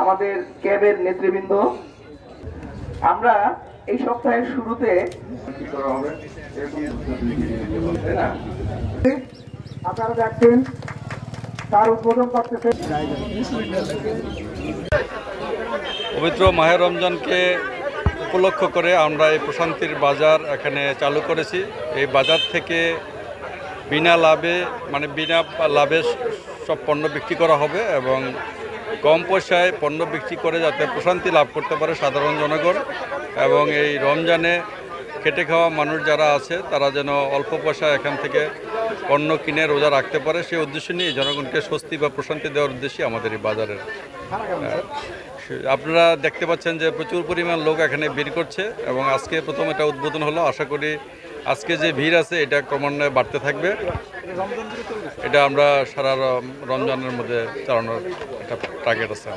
আমাদের ক্যাবের নেতৃবৃন্দ, আমরা এই সপ্তাহের শুরুতে আপনারা দেখছেন তার উদ্বোধন করতেছে। পবিত্র মাহে রমজানকে উপলক্ষ করে আমরা এই প্রশান্তির বাজার এখানে চালু করেছি। এই বাজার থেকে বিনা লাভে সব পণ্য বিক্রি করা হবে এবং কম পয়সায় পণ্য বিক্রি করে যাতে প্রশান্তি লাভ করতে পারে সাধারণ জনগণ, এবং এই রমজানে খেটে খাওয়া মানুষ যারা আছে তারা যেন অল্প পয়সায় এখান থেকে পণ্য কিনে রোজা রাখতে পারে, সেই উদ্দেশ্য নিয়ে জনগণকে স্বস্তি বা প্রশান্তি দেওয়ার উদ্দেশ্যে আমাদের এই বাজারের আপনারা দেখতে পাচ্ছেন যে প্রচুর পরিমাণ লোক এখানে ভিড় করছে এবং আজকে প্রথম এটা উদ্বোধন হলো। আশা করি আজকে যে ভিড় আছে এটা ক্রমান্বয়ে বাড়তে থাকবে। এটা আমরা সারা রমজানের মধ্যে চালানোর একটা টার্গেট আছে।